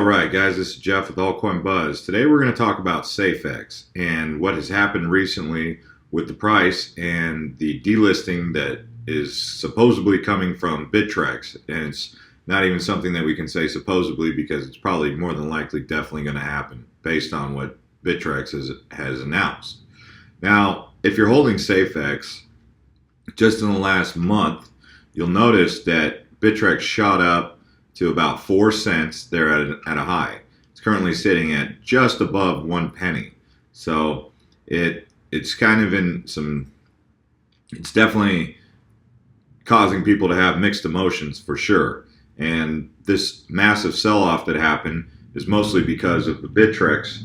All right, guys, this is Jeff with Altcoin Buzz. Today we're going to talk about Safex and what has happened recently with the price and the delisting that is supposedly coming from Bittrex. And it's not even something that we can say supposedly because it's probably more than likely definitely going to happen based on what Bittrex has announced. Now, if you're holding Safex, just in the last month, you'll notice that Bittrex shot up to about 4 cents there at a high. It's currently sitting at just above 1 penny. So it's kind of in some, it's definitely causing people to have mixed emotions for sure. And this massive sell-off that happened is mostly because of the Bittrex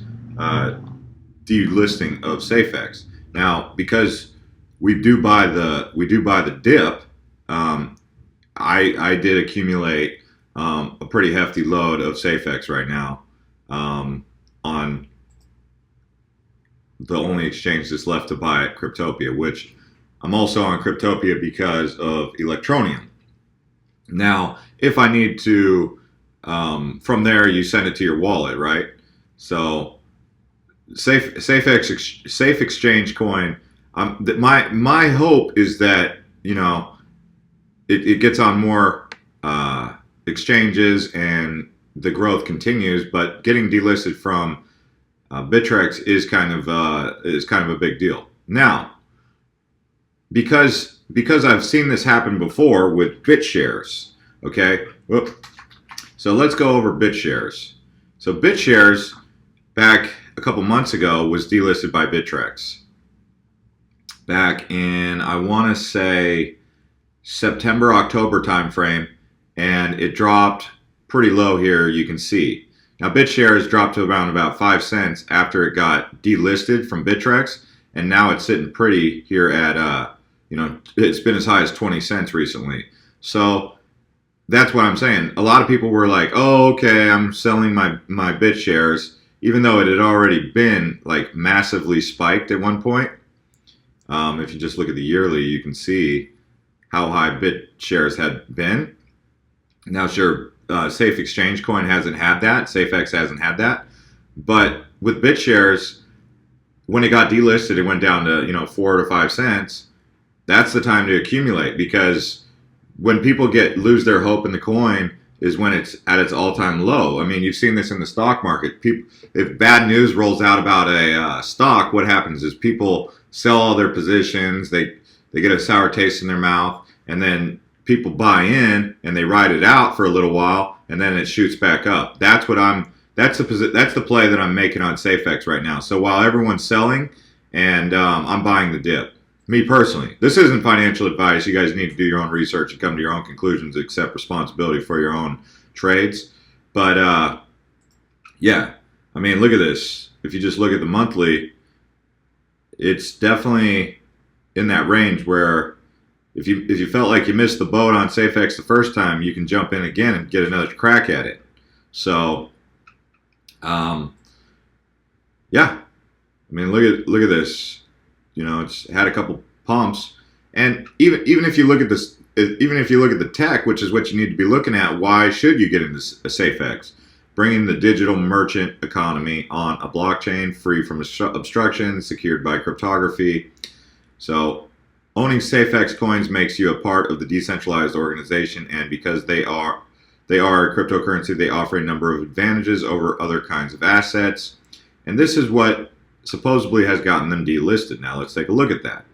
delisting of Safex. Now, because we do buy the dip, I did accumulate a pretty hefty load of Safex right now on the only exchange that's left to buy at Cryptopia, which I'm also on Cryptopia because of Electronium. Now, if I need to, from there you send it to your wallet, right? So Safe Exchange coin. My hope is that it gets on more exchanges and the growth continues, but getting delisted from Bittrex is kind of a big deal. Now, because I've seen this happen before with BitShares, okay? So let's go over BitShares. So BitShares back a couple months ago was delisted by Bittrex. Back in, I want to say, September, October timeframe, and it dropped pretty low here, you can see. Now BitShares dropped to around about 5 cents after it got delisted from Bittrex, and now it's sitting pretty here at, it's been as high as 20 cents recently. So that's what I'm saying. A lot of people were like, oh, okay, I'm selling my BitShares, even though it had already been like massively spiked at one point. If you just look at the yearly, you can see how high BitShares had been. Now, sure, Safe Exchange Coin hasn't had that. Safex hasn't had that. But with BitShares, when it got delisted, it went down to 4 to 5 cents. That's the time to accumulate, because when people lose their hope in the coin is when it's at its all-time low. I mean, you've seen this in the stock market. If bad news rolls out about a stock, what happens is people sell all their positions. They get a sour taste in their mouth, and then people buy in and they ride it out for a little while, and then it shoots back up. That's the play that I'm making on Safex right now. So while everyone's selling, and I'm buying the dip. Me personally, this isn't financial advice. You guys need to do your own research and come to your own conclusions, accept responsibility for your own trades. But yeah, I mean, look at this. If you just look at the monthly, it's definitely in that range where if you felt like you missed the boat on Safex the first time, you can jump in again and get another crack at it. So, yeah, I mean, look at this. It's had a couple pumps, and even if you look at this, even if you look at the tech, which is what you need to be looking at, why should you get into Safex? Bringing the digital merchant economy on a blockchain free from obstruction, secured by cryptography. So owning Safex coins makes you a part of the decentralized organization, and because they are a cryptocurrency, they offer a number of advantages over other kinds of assets. And this is what supposedly has gotten them delisted. Now let's take a look at that.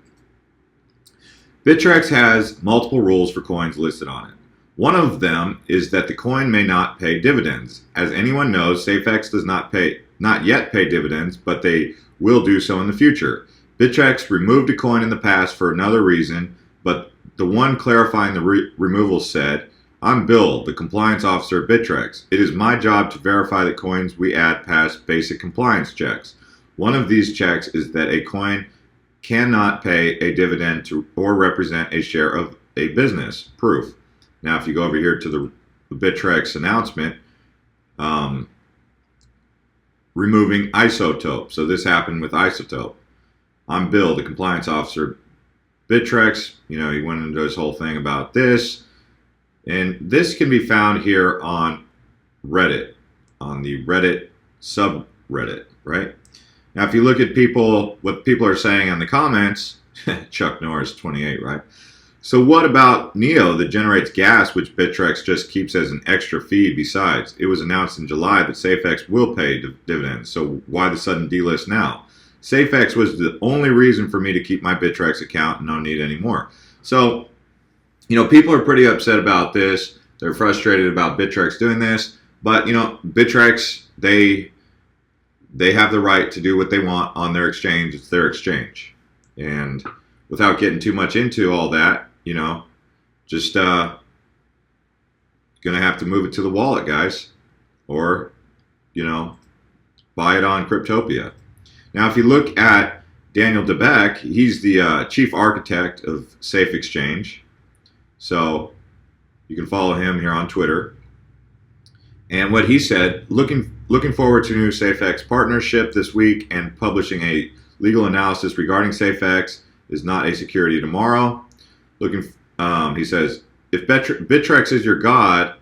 Bittrex has multiple rules for coins listed on it. One of them is that the coin may not pay dividends. As anyone knows, Safex does not yet pay dividends, but they will do so in the future. Bittrex removed a coin in the past for another reason, but the one clarifying the removal said, "I'm Bill, the compliance officer at Bittrex. It is my job to verify that coins we add pass basic compliance checks. One of these checks is that a coin cannot pay a dividend to or represent a share of a business." Proof. Now, if you go over here to the Bittrex announcement, removing Isotope. So this happened with Isotope. "I'm Bill, the compliance officer. Bittrex." He went into his whole thing about this. And this can be found here on Reddit. on the Reddit subreddit, right? Now, if you look at what people are saying in the comments, Chuck Norris 28, right? So what about Neo that generates gas, which Bittrex just keeps as an extra fee besides? It was announced in July that Safex will pay dividends. So why the sudden delist now? Safex was the only reason for me to keep my Bittrex account and no need anymore. So, people are pretty upset about this. They're frustrated about Bittrex doing this. But, Bittrex, they have the right to do what they want on their exchange. It's their exchange. And without getting too much into all that, just going to have to move it to the wallet, guys. Or, buy it on Cryptopia. Now, if you look at Daniel Dabek, he's the chief architect of Safe Exchange. So you can follow him here on Twitter. And what he said, looking forward to a new Safex partnership this week and publishing a legal analysis regarding Safex is not a security tomorrow. He says, if Bittrex is your god,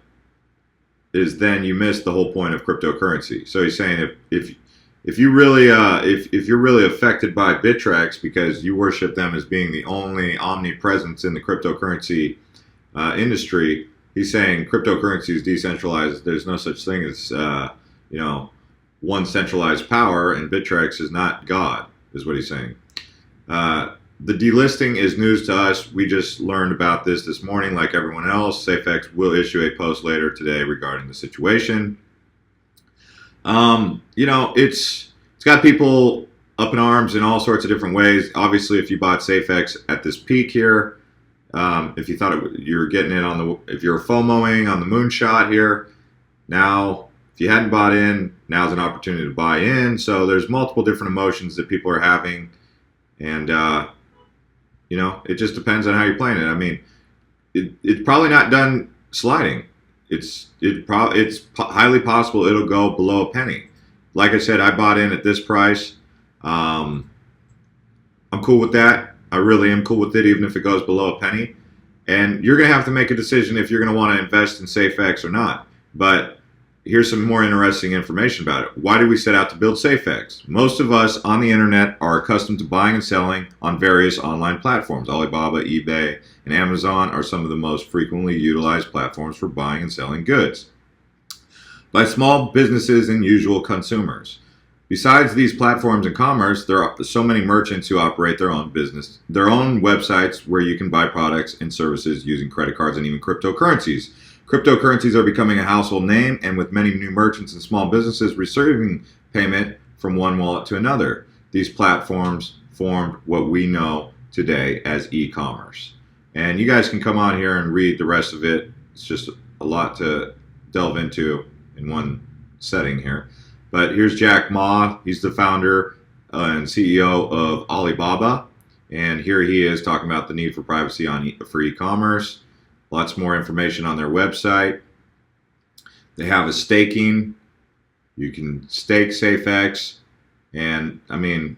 then you miss the whole point of cryptocurrency. So he's saying if you're really affected by Bittrex because you worship them as being the only omnipresence in the cryptocurrency industry, he's saying cryptocurrency is decentralized. There's no such thing as one centralized power, and Bittrex is not God, is what he's saying. The delisting is news to us. We just learned about this morning, like everyone else. Safex will issue a post later today regarding the situation. It's got people up in arms in all sorts of different ways. Obviously, if you bought Safex at this peak here, if you thought you were getting it if you're FOMOing on the moonshot here, now if you hadn't bought in, now's an opportunity to buy in. So there's multiple different emotions that people are having, and it just depends on how you're playing it. I mean, it's probably not done sliding. It's highly possible it'll go below a penny. Like I said, I bought in at this price. I'm cool with that. I really am cool with it, even if it goes below a penny. And you're going to have to make a decision if you're going to want to invest in Safex or not. But here's some more interesting information about it. Why did we set out to build Safex? Most of us on the internet are accustomed to buying and selling on various online platforms. Alibaba, eBay, and Amazon are some of the most frequently utilized platforms for buying and selling goods by small businesses and usual consumers. Besides these platforms and commerce, there are so many merchants who operate their own websites where you can buy products and services using credit cards and even cryptocurrencies. Cryptocurrencies are becoming a household name, and with many new merchants and small businesses receiving payment from one wallet to another, these platforms formed what we know today as e-commerce. And you guys can come on here and read the rest of it. It's just a lot to delve into in one setting here. But here's Jack Ma. He's the founder and CEO of Alibaba. And here he is talking about the need for privacy for e-commerce. Lots more information on their website. They have a staking. You can stake Safex. And, I mean,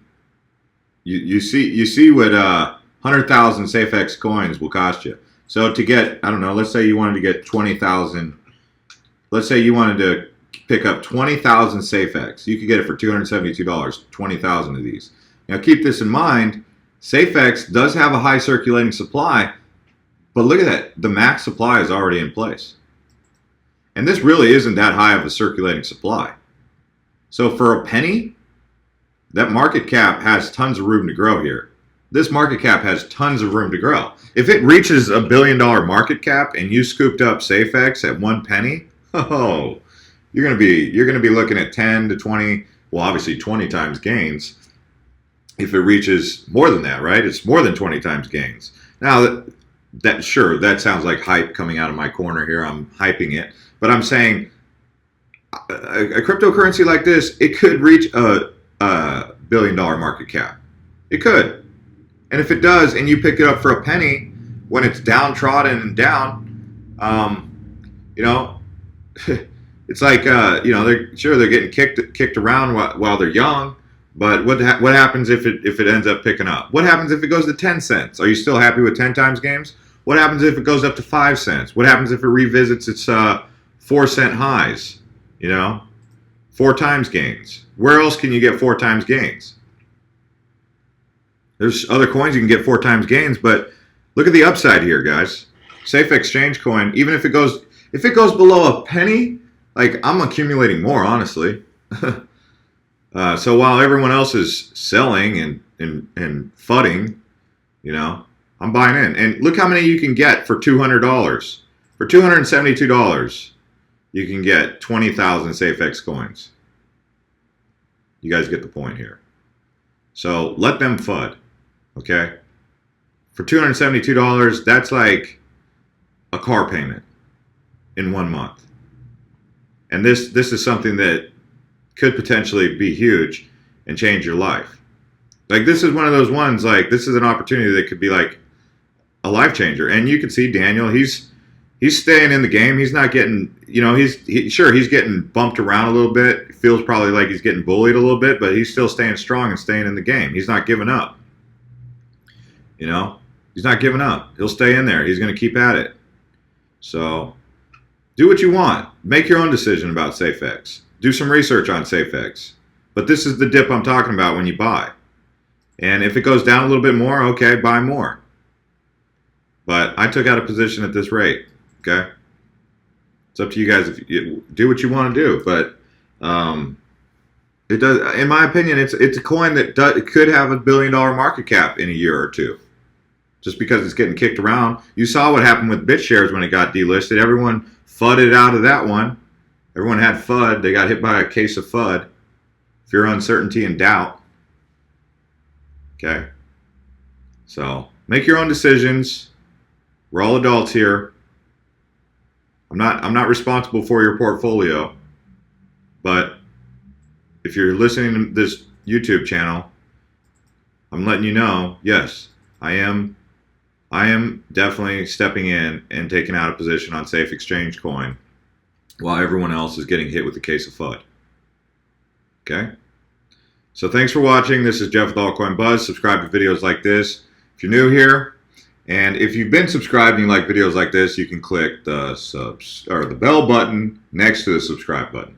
you see what 100,000 Safex coins will cost you. So to get, I don't know, let's say you wanted to get 20,000. Let's say you wanted to pick up 20,000 Safex. You could get it for $272, 20,000 of these. Now keep this in mind, Safex does have a high circulating supply, but look at that, the max supply is already in place. And this really isn't that high of a circulating supply. So for a penny, that market cap has tons of room to grow here. This market cap has tons of room to grow. If it reaches $1 billion market cap and you scooped up Safex at 1 penny, you're gonna be looking at 10 to 20, well, obviously 20 times gains. If it reaches more than that, right? It's more than 20 times gains. Now that sounds like hype coming out of my corner here. I'm hyping it, but I'm saying a cryptocurrency like this, it could reach a $1 billion market cap. It could, and if it does, and you pick it up for a penny when it's downtrodden and down, it's like they're getting kicked around while they're young, but what happens if it ends up picking up? What happens if it goes to 10 cents? Are you still happy with 10 times gains? What happens if it goes up to 5 cents? What happens if it revisits its 4 cent highs? 4 times gains. Where else can you get 4 times gains? There's other coins you can get 4 times gains, but look at the upside here, guys. Safe exchange coin, even if it goes below a penny, like, I'm accumulating more, honestly. So while everyone else is selling and fudding, you know, I'm buying in. And look how many you can get for $200. For $272, you can get 20,000 Safex coins. You guys get the point here. So let them FUD, okay? For $272, that's like a car payment in 1 month. And this is something that could potentially be huge and change your life. Like, this is one of those ones, like, this is an opportunity that could be like a life changer. And you can see Daniel, he's staying in the game. He's not getting, you know, he's getting bumped around a little bit. It feels probably like he's getting bullied a little bit, but he's still staying strong and staying in the game. He's not giving up. You know, he's not giving up. He'll stay in there. He's going to keep at it. So do what you want. Make your own decision about Safex. Do some research on Safex. But this is the dip I'm talking about when you buy. And if it goes down a little bit more, okay, buy more. But I took out a position at this rate, okay? It's up to you guys. If you do what you want to do. But it does, in my opinion, it's a coin that could have $1 billion market cap in a year or two. Just because it's getting kicked around. You saw what happened with BitShares when it got delisted. Everyone FUDded out of that one. Everyone had FUD. They got hit by a case of FUD. Fear, uncertainty, and doubt. Okay? So, make your own decisions. We're all adults here. I'm not responsible for your portfolio. But if you're listening to this YouTube channel, I'm letting you know, yes, I am definitely stepping in and taking out a position on Safe Exchange Coin while everyone else is getting hit with the case of FUD. Okay? So thanks for watching. This is Jeff with Altcoin Buzz. Subscribe to videos like this if you're new here. And if you've been subscribed and you like videos like this, you can click the bell button next to the subscribe button.